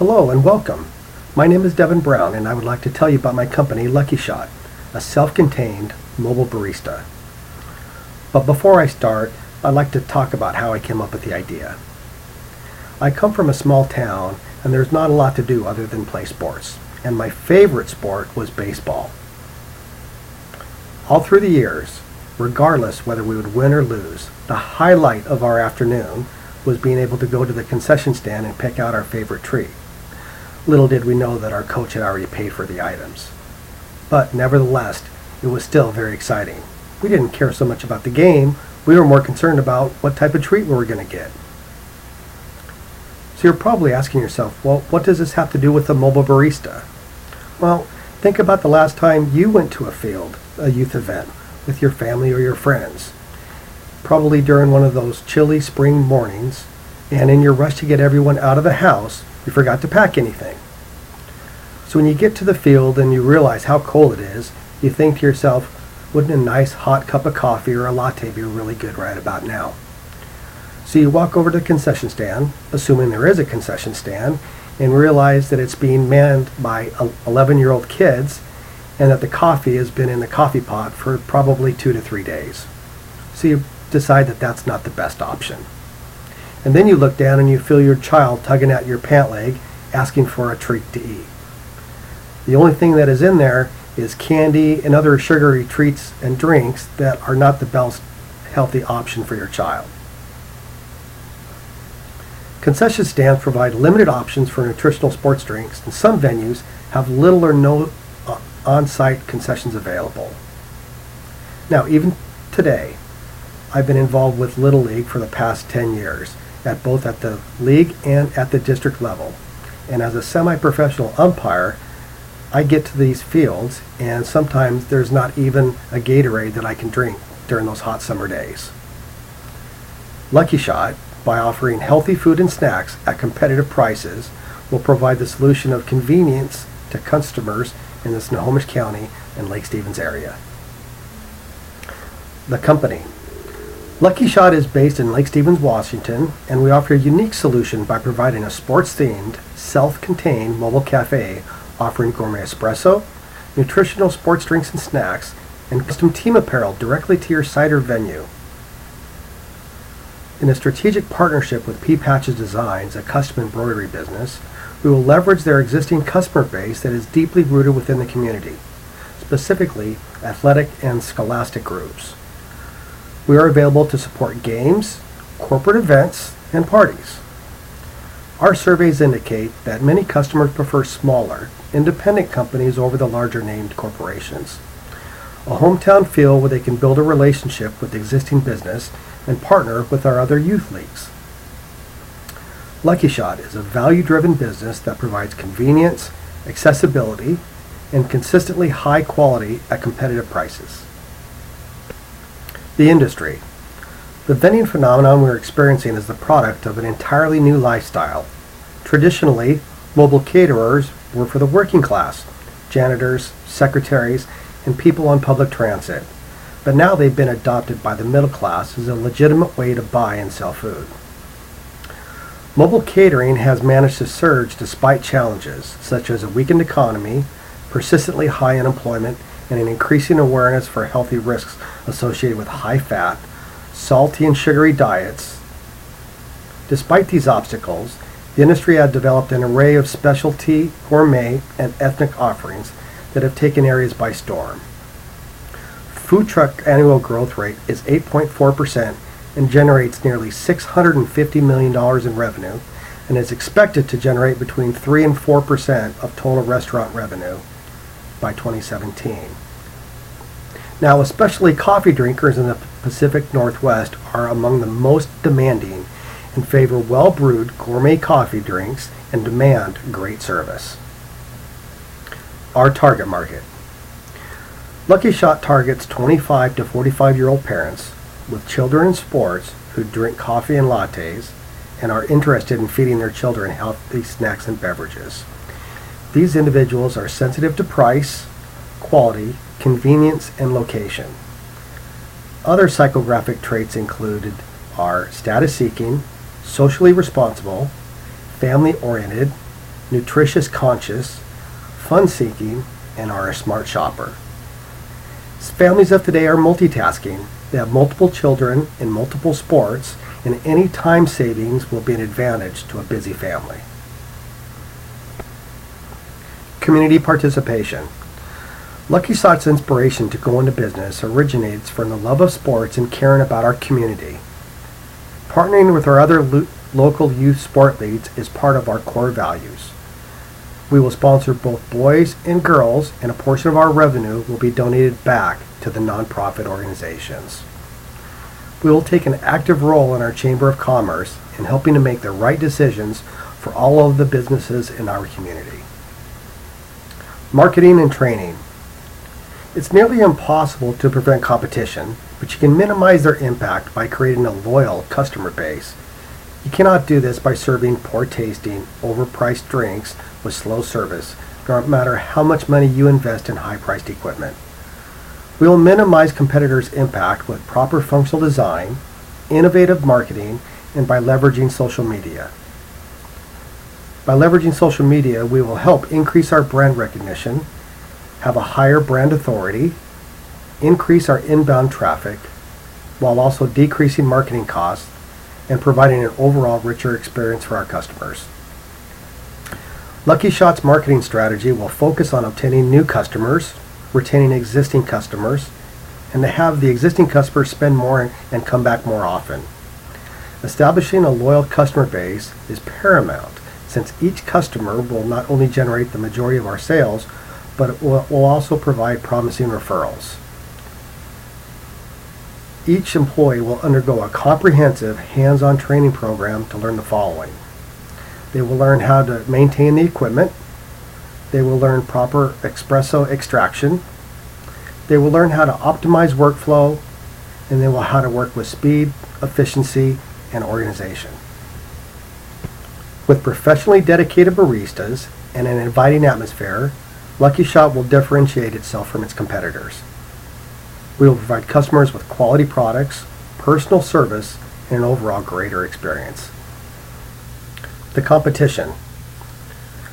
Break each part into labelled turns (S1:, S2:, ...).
S1: Hello and welcome. My name is Devin Brown and I would like to tell you about my company Lucky Shot, a self-contained mobile barista. But before I start, I'd like to talk about how I came up with the idea. I come from a small town and there's not a lot to do other than play sports, and my favorite sport was baseball. All through the years, regardless whether we would win or lose, the highlight of our afternoon was being able to go to the concession stand and pick out our favorite treat. Little did we know that our coach had already paid for the items. But nevertheless, it was still very exciting. We didn't care so much about the game, we were more concerned about what type of treat we were going to get. So you're probably asking yourself, well, what does this have to do with a mobile barista? Well, think about the last time you went to a youth event, with your family or your friends. Probably during one of those chilly spring mornings, and in your rush to get everyone out of the house, you forgot to pack anything. So when you get to the field and you realize how cold it is, you think to yourself, wouldn't a nice hot cup of coffee or a latte be really good right about now? So you walk over to the concession stand, assuming there is a concession stand, and realize that it's being manned by 11-year-old kids and that the coffee has been in the coffee pot for probably 2 to 3 days. So you decide that that's not the best option. And then you look down and you feel your child tugging at your pant leg, asking for a treat to eat. The only thing that is in there is candy and other sugary treats and drinks that are not the best healthy option for your child. Concession stands provide limited options for nutritional sports drinks, and some venues have little or no on-site concessions available. Now, even today, I've been involved with Little League for the past 10 years, both at the league and at the district level. And as a semi-professional umpire, I get to these fields and sometimes there's not even a Gatorade that I can drink during those hot summer days. Lucky Shot, by offering healthy food and snacks at competitive prices, will provide the solution of convenience to customers in the Snohomish County and Lake Stevens area. The company. Lucky Shot is based in Lake Stevens, Washington, and we offer a unique solution by providing a sports-themed, self-contained mobile cafe offering gourmet espresso, nutritional sports drinks and snacks, and custom team apparel directly to your site or venue. In a strategic partnership with P Patches Designs, a custom embroidery business, we will leverage their existing customer base that is deeply rooted within the community, specifically athletic and scholastic groups. We are available to support games, corporate events, and parties. Our surveys indicate that many customers prefer smaller, independent companies over the larger named corporations. A hometown feel where they can build a relationship with existing business and partner with our other youth leagues. Lucky Shot is a value-driven business that provides convenience, accessibility, and consistently high quality at competitive prices. The industry. The vending phenomenon we're experiencing is the product of an entirely new lifestyle. Traditionally, mobile caterers were for the working class, janitors, secretaries, and people on public transit. But now they've been adopted by the middle class as a legitimate way to buy and sell food. Mobile catering has managed to surge despite challenges such as a weakened economy, persistently high unemployment, and an increasing awareness for healthy risks associated with high-fat, salty and sugary diets. Despite these obstacles, the industry has developed an array of specialty, gourmet, and ethnic offerings that have taken areas by storm. Food truck annual growth rate is 8.4% and generates nearly $650 million in revenue, and is expected to generate between 3 and 4% of total restaurant revenue by 2017. Now, especially coffee drinkers in the Pacific Northwest are among the most demanding and favor well-brewed gourmet coffee drinks and demand great service. Our target market. Lucky Shot targets 25 to 45-year-old parents with children in sports who drink coffee and lattes and are interested in feeding their children healthy snacks and beverages. These individuals are sensitive to price, quality, convenience, and location. Other psychographic traits included are status-seeking, socially responsible, family-oriented, nutritious conscious, fun-seeking, and are a smart shopper. Families of today are multitasking. They have multiple children in multiple sports, and any time savings will be an advantage to a busy family. Community participation. Lucky Shot's inspiration to go into business originates from the love of sports and caring about our community. Partnering with our other local youth sport leagues is part of our core values. We will sponsor both boys and girls, and a portion of our revenue will be donated back to the nonprofit organizations. We will take an active role in our Chamber of Commerce in helping to make the right decisions for all of the businesses in our community. Marketing and training. It's nearly impossible to prevent competition, but you can minimize their impact by creating a loyal customer base. You cannot do this by serving poor tasting, overpriced drinks with slow service, no matter how much money you invest in high-priced equipment. We will minimize competitors' impact with proper functional design, innovative marketing, and by leveraging social media. By leveraging social media, we will help increase our brand recognition, have a higher brand authority, increase our inbound traffic, while also decreasing marketing costs and providing an overall richer experience for our customers. Lucky Shot's marketing strategy will focus on obtaining new customers, retaining existing customers, and to have the existing customers spend more and come back more often. Establishing a loyal customer base is paramount, since each customer will not only generate the majority of our sales, but it will also provide promising referrals. Each employee will undergo a comprehensive hands-on training program to learn the following. They will learn how to maintain the equipment. They will learn proper espresso extraction. They will learn how to optimize workflow, and they will how to work with speed, efficiency, and organization. With professionally dedicated baristas and an inviting atmosphere, Lucky Shot will differentiate itself from its competitors. We will provide customers with quality products, personal service, and an overall greater experience. The competition.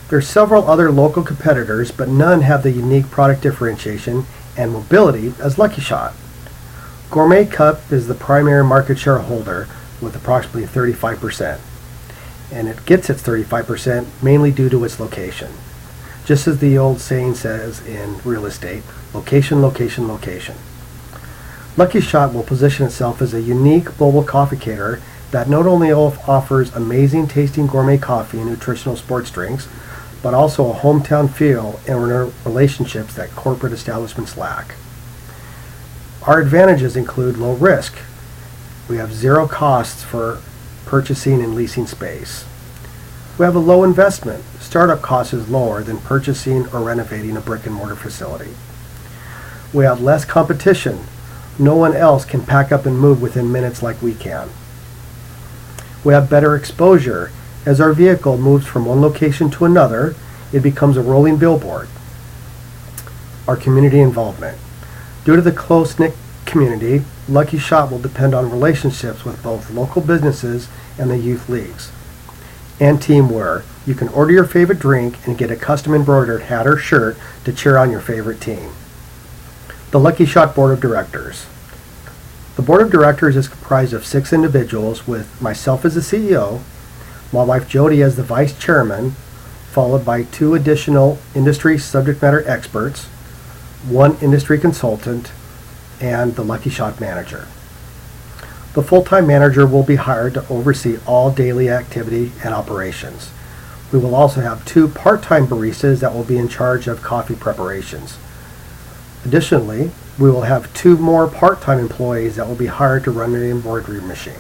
S1: There are several other local competitors, but none have the unique product differentiation and mobility as Lucky Shot. Gourmet Cup is the primary market share holder with approximately 35%, and it gets its 35% mainly due to its location. Just as the old saying says in real estate, location, location, location. Lucky Shot will position itself as a unique global coffee caterer that not only offers amazing tasting gourmet coffee and nutritional sports drinks, but also a hometown feel and relationships that corporate establishments lack. Our advantages include low risk. We have zero costs for purchasing and leasing space. We have a low investment. Startup cost is lower than purchasing or renovating a brick and mortar facility. We have less competition. No one else can pack up and move within minutes like we can. We have better exposure. As our vehicle moves from one location to another, it becomes a rolling billboard. Our community involvement. Due to the close-knit community, Lucky Shot will depend on relationships with both local businesses and the youth leagues. And teamwear. You can order your favorite drink and get a custom embroidered hat or shirt to cheer on your favorite team. The Lucky Shot Board of Directors. The Board of Directors is comprised of 6 individuals, with myself as the CEO, my wife Jody as the Vice Chairman, followed by 2 additional industry subject matter experts, 1 industry consultant, and the Lucky Shot Manager. The full-time manager will be hired to oversee all daily activity and operations. We will also have 2 part-time baristas that will be in charge of coffee preparations. Additionally, we will have 2 more part-time employees that will be hired to run the embroidery machine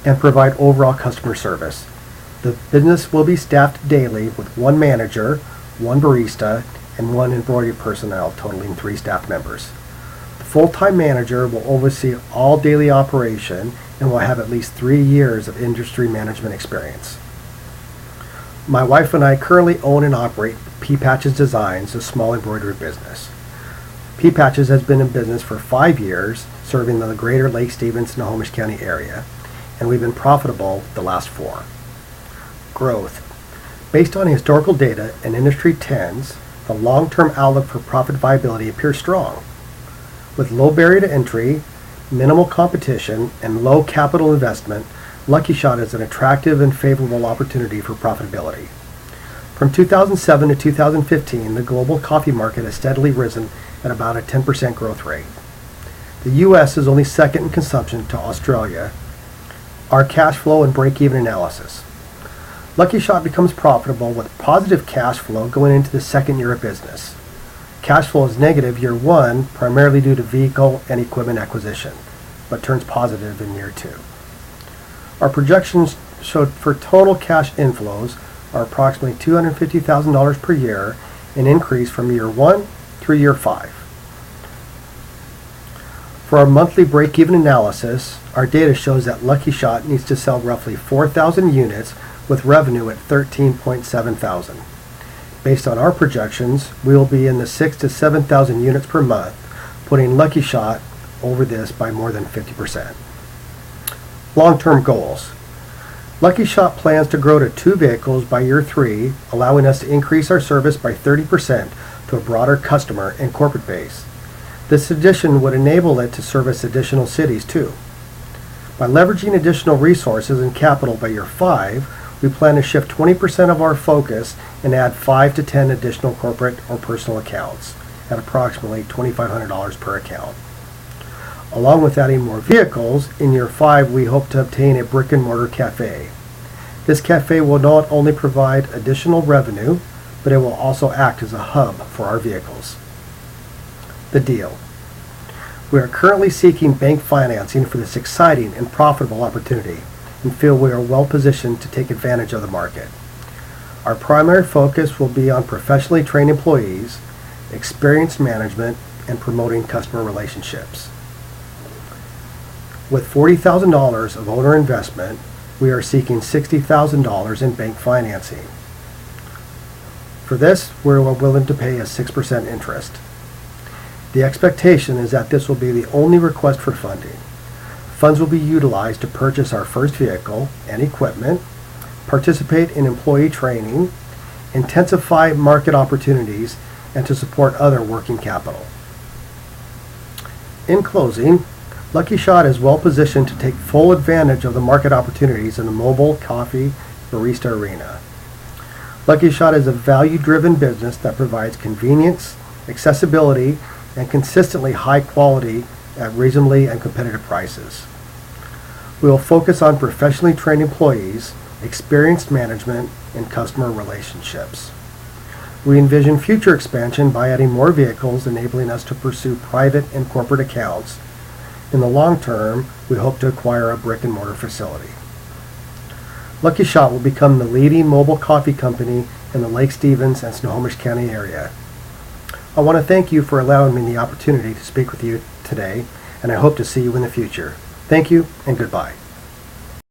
S1: and provide overall customer service. The business will be staffed daily with 1 manager, 1 barista, and 1 embroidery personnel, totaling 3 staff members. The full-time manager will oversee all daily operation and will have at least 3 years of industry management experience. My wife and I currently own and operate P Patches Designs, a small embroidery business. P Patches has been in business for 5 years, serving the greater Lake Stevens and Snohomish County area, and we've been profitable the last 4. Growth. Based on historical data and industry trends, the long-term outlook for profit viability appears strong. With low barrier to entry, minimal competition, and low capital investment, Lucky Shot is an attractive and favorable opportunity for profitability. From 2007 to 2015, the global coffee market has steadily risen at about a 10% growth rate. The U.S. is only second in consumption to Australia. Our cash flow and break-even analysis. Lucky Shot becomes profitable with positive cash flow going into the second year of business. Cash flow is negative year one, primarily due to vehicle and equipment acquisition, but turns positive in year two. Our projections show for total cash inflows are approximately $250,000 per year, an increase from year one through year five. For our monthly break-even analysis, our data shows that Lucky Shot needs to sell roughly 4,000 units with revenue at $13.7 thousand. Based on our projections, we will be in the 6,000 to 7,000 units per month, putting Lucky Shot over this by more than 50%. Long-term goals. Lucky Shot plans to grow to 2 vehicles by year 3, allowing us to increase our service by 30% to a broader customer and corporate base. This addition would enable it to service additional cities too. By leveraging additional resources and capital by year 5, we plan to shift 20% of our focus and add 5 to 10 additional corporate or personal accounts at approximately $2,500 per account. Along with adding more vehicles, in year 5 we hope to obtain a brick-and-mortar cafe. This cafe will not only provide additional revenue, but it will also act as a hub for our vehicles. The deal. We are currently seeking bank financing for this exciting and profitable opportunity and feel we are well positioned to take advantage of the market. Our primary focus will be on professionally trained employees, experienced management, and promoting customer relationships. With $40,000 of owner investment, we are seeking $60,000 in bank financing. For this, we are willing to pay a 6% interest. The expectation is that this will be the only request for funding. Funds will be utilized to purchase our first vehicle and equipment, participate in employee training, intensify market opportunities, and to support other working capital. In closing, Lucky Shot is well positioned to take full advantage of the market opportunities in the mobile coffee barista arena. Lucky Shot is a value-driven business that provides convenience, accessibility, and consistently high quality at reasonably and competitive prices. We will focus on professionally trained employees, experienced management, and customer relationships. We envision future expansion by adding more vehicles, enabling us to pursue private and corporate accounts. In the long term, we hope to acquire a brick-and-mortar facility. Lucky Shot will become the leading mobile coffee company in the Lake Stevens and Snohomish County area. I want to thank you for allowing me the opportunity to speak with you today, and I hope to see you in the future. Thank you, and goodbye.